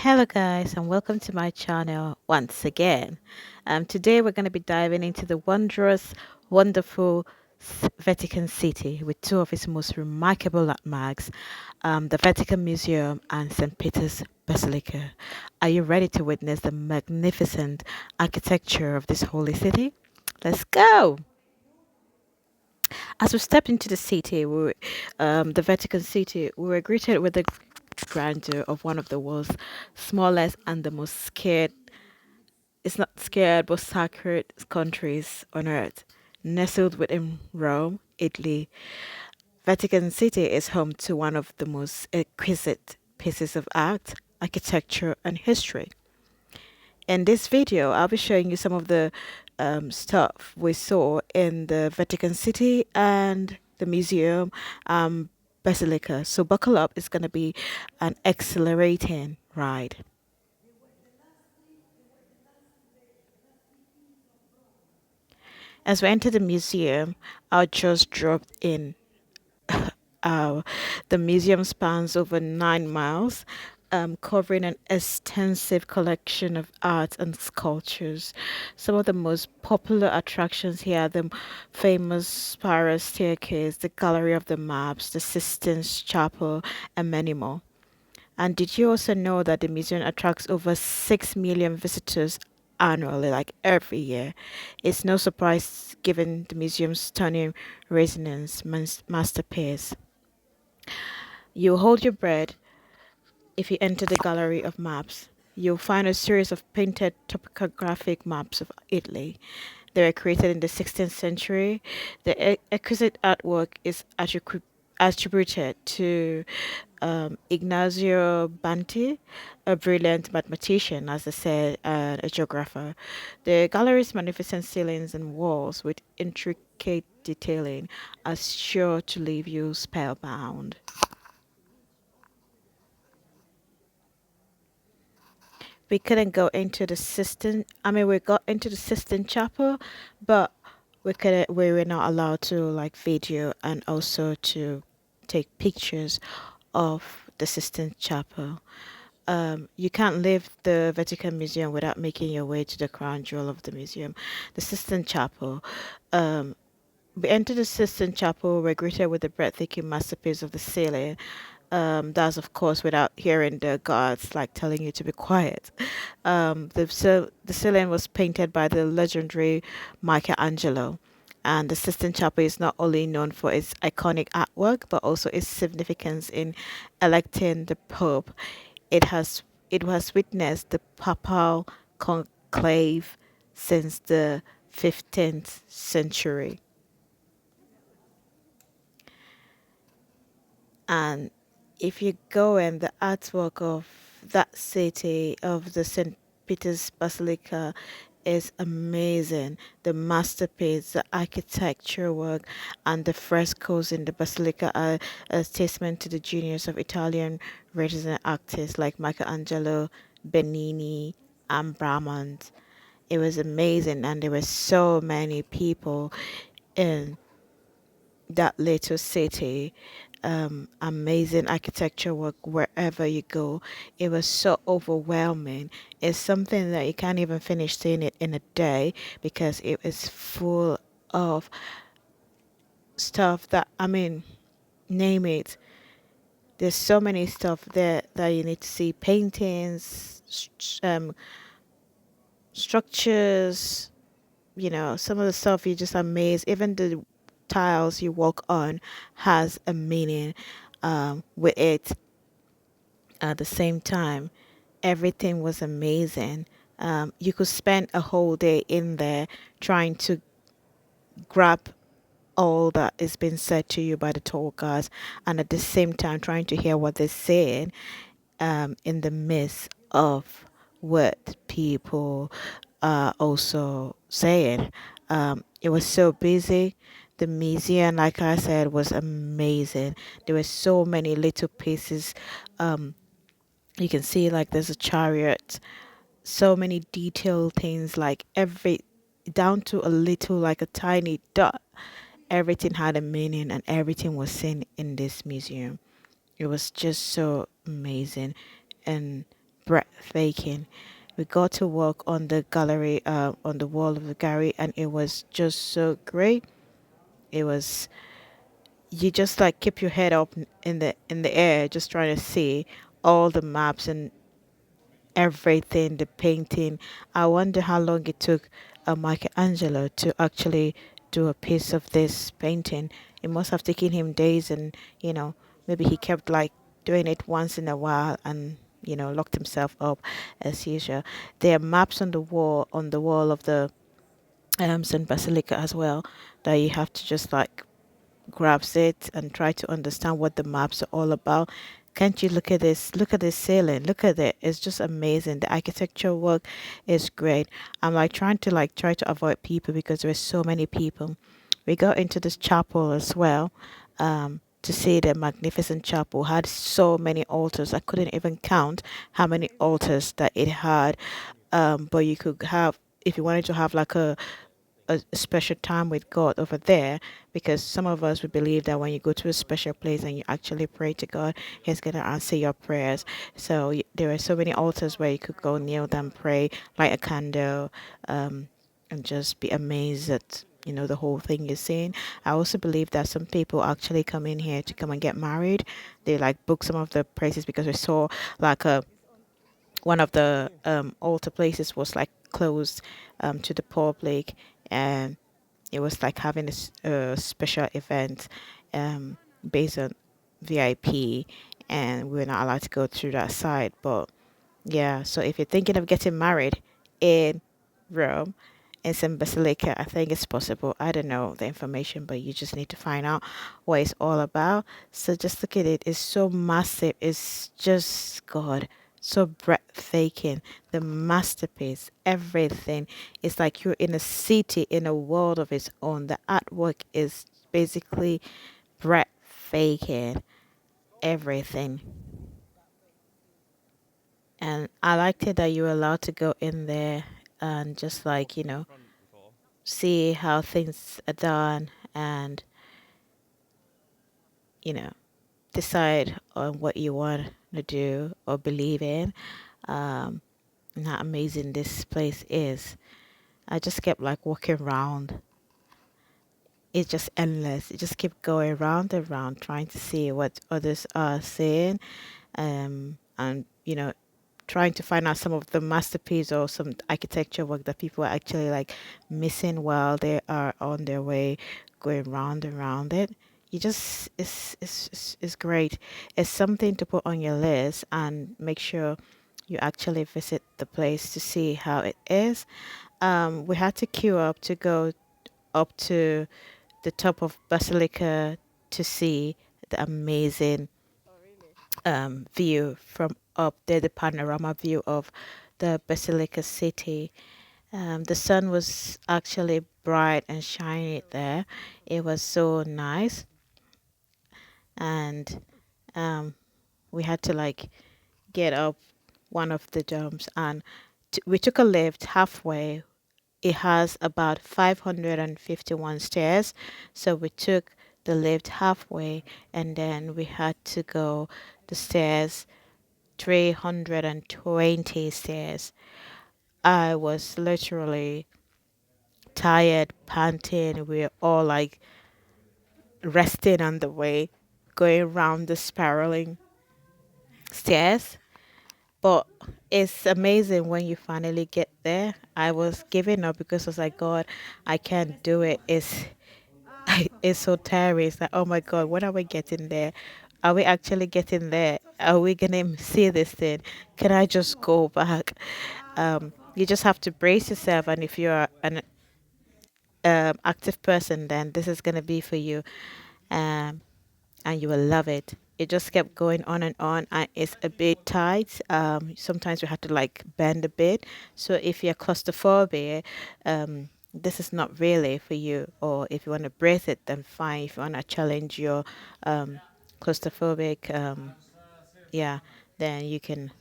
Hello, guys, and welcome to my channel once again. Today, we're going to be diving into the wondrous, wonderful Vatican City with two of its most remarkable landmarks, the Vatican Museum and St. Peter's Basilica. Are you ready to witness the magnificent architecture of this holy city? Let's go! As we stepped into the city, the Vatican City, we were greeted with the grandeur of one of the world's smallest and the most scared, it's not scared, but sacred countries on earth. Nestled within Rome, Italy, Vatican City is home to one of the most exquisite pieces of art, architecture, and history. In this video, I'll be showing you some of the stuff we saw in the Vatican City and the museum, Basilica. So buckle up, it's going to be an exhilarating ride. As we enter the museum, our jaws dropped in. Uh, the museum spans over 9 miles, covering an extensive collection of art and sculptures. Some of the most popular attractions here are the famous spiral staircase, the Gallery of the Maps, the Sistine Chapel, and many more. And did you also know that the museum attracts over 6 million visitors annually, like every year? It's no surprise given the museum's stunning resonance masterpiece. You hold your breath if you enter the gallery of maps. You'll find a series of painted topographic maps of Italy. They were created in the 16th century. The exquisite artwork is attributed to Ignazio Banti, a brilliant mathematician, as I said, and a geographer. The gallery's magnificent ceilings and walls with intricate detailing are sure to leave you spellbound. We couldn't go into the Sistine. I mean, we got into the Sistine Chapel, but we were not allowed to like video and also to take pictures of the Sistine Chapel. You can't leave the Vatican Museum without making your way to the crown jewel of the museum, the Sistine Chapel. Um, we entered the Sistine Chapel, we're greeted with the breathtaking masterpiece of the ceiling. That's of course without hearing the guards like telling you to be quiet. The ceiling was painted by the legendary Michelangelo, and the Sistine Chapel is not only known for its iconic artwork but also its significance in electing the Pope. It has witnessed the papal conclave since the 15th century. And if you go in the artwork of that city of the St. Peter's Basilica is amazing. The masterpiece, the architecture work, and the frescoes in the basilica are a testament to the genius of Italian Renaissance artists like Michelangelo, Bernini, and Bramant. It was amazing, and there were so many people in that little city. Amazing architecture work wherever you go. It was so overwhelming. It's something that you can't even finish seeing it in a day because it is full of stuff that, I mean, name it. There's so many stuff there that you need to see: paintings, structures, some of the stuff you just amazed. Even the tiles you walk on has a meaning with it. At the same time, everything was amazing. You could spend a whole day in there trying to grab all that is being said to you by the tour guides, and at the same time trying to hear what they're saying in the midst of what people are also saying. It was so busy. The museum, like I said, was amazing. There were so many little pieces. You can see like there's a chariot, so many detailed things, like every down to a little, like a tiny dot. Everything had a meaning, and everything was seen in this museum. It was just so amazing and breathtaking. We got to walk on the gallery, on the wall of the gallery, and it was just so great. It was, you just like keep your head up in the air, just trying to see all the maps and everything, the painting. I wonder how long it took Michelangelo to actually do a piece of this painting. It must have taken him days, and maybe he kept like doing it once in a while and locked himself up as usual. There are maps on the wall of the St. Basilica as well, that you have to just like grabs it and try to understand what the maps are all about. Can't you look at this? Look at this ceiling. Look at it. It's just amazing. The architectural work is great. I'm like trying to try to avoid people because there's so many people. We got into this chapel as well, to see the magnificent chapel. Had so many altars. I couldn't even count how many altars that it had. But you could have, if you wanted to have like a special time with God over there, because some of us would believe that when you go to a special place and you actually pray to God, He's going to answer your prayers. So there are so many altars where you could go kneel down, pray, light a candle, and just be amazed at the whole thing you're seeing. I also believe that some people actually come in here to come and get married. They like book some of the places because we saw like a one of the altar places was like closed to the public, and it was like having a special event um, based on VIP, and we were not allowed to go through that side. But yeah, so if you're thinking of getting married in Rome, in some Basilica, I think it's possible. I don't know the information, but you just need to find out what it's all about. So just look at it. It's so massive. It's just God, so breathtaking. The masterpiece, everything. It's like you're in a city in a world of its own. The artwork is basically breathtaking. Everything. And I liked it that you were allowed to go in there and just like, see how things are done and, you know, decide on what you want to do or believe in. And how amazing this place is. I just kept like walking around. It's just endless. It just kept going round and round trying to see what others are saying. And trying to find out some of the masterpiece or some architecture work that people are actually like missing while they are on their way going round and round it. You just it's great. It's something to put on your list and make sure you actually visit the place to see how it is. We had to queue up to go up to the top of Basilica to see the amazing view from up there, the panorama view of the Basilica city. The sun was actually bright and shiny there. It was so nice, and um, we had to like get up one of the domes, and we took a lift halfway. It has about 551 stairs, so we took the lift halfway, and then we had to go the stairs 320 stairs. I was literally tired, panting. We were all like resting on the way, going around the spiraling stairs. But it's amazing when you finally get there. I was giving up because I was like, God, I can't do it. It's so tiring. It's like, oh my God, when are we getting there? Are we actually getting there? Are we gonna see this thing? Can I just go back? You just have to brace yourself, and if you're an active person, then this is gonna be for you, um, and you will love it. It just kept going on and on, and it's a bit tight. Sometimes we have to like bend a bit. So if you're claustrophobic, this is not really for you. Or if you want to brace it, then fine. If you want to challenge your claustrophobic, yeah, then you can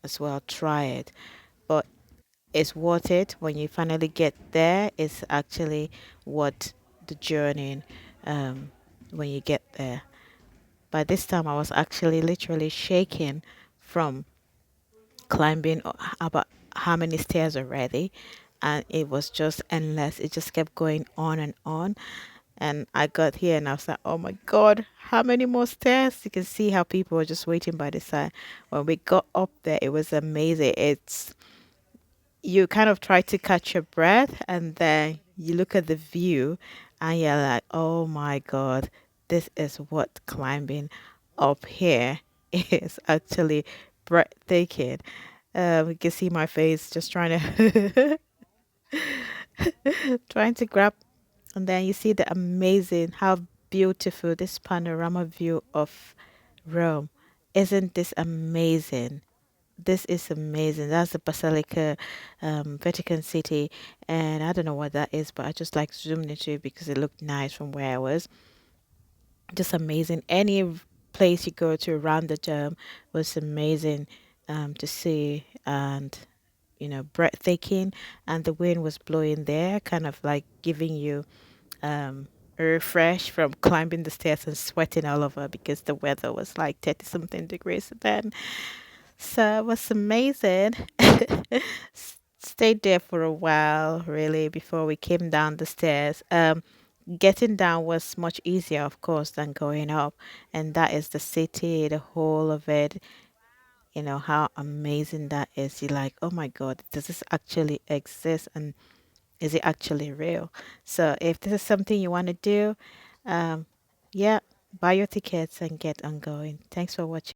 as well try it. But it's worth it when you finally get there. It's actually what the journey um, when you get there. By this time, I was actually literally shaking from climbing about how many stairs already, and it was just endless. It just kept going on and on. And I got here and I was like, oh my God, how many more stairs? You can see how people were just waiting by the side. When we got up there, it was amazing. It's You kind of try to catch your breath and then you look at the view and you're like, oh my God, this is what climbing up here is actually breathtaking. You can see my face just trying to trying to grab, and then you see the amazing, how beautiful this panorama view of Rome. Isn't this amazing? This is amazing. That's the Basilica, Vatican City, and I don't know what that is, but I just like zoomed into it because it looked nice from where I was. Just amazing. Any place you go to around the dome was amazing to see, and breathtaking. And the wind was blowing there, kind of like giving you a refresh from climbing the stairs and sweating all over because the weather was like 30 something degrees then. So it was amazing. Stayed there for a while, really, before we came down the stairs. Getting down was much easier, of course, than going up. And that is the city, the whole of it. You know how amazing that is. You're like, oh my God, does this actually exist? And is it actually real? So if this is something you want to do, um, yeah, buy your tickets and get on going. Thanks for watching.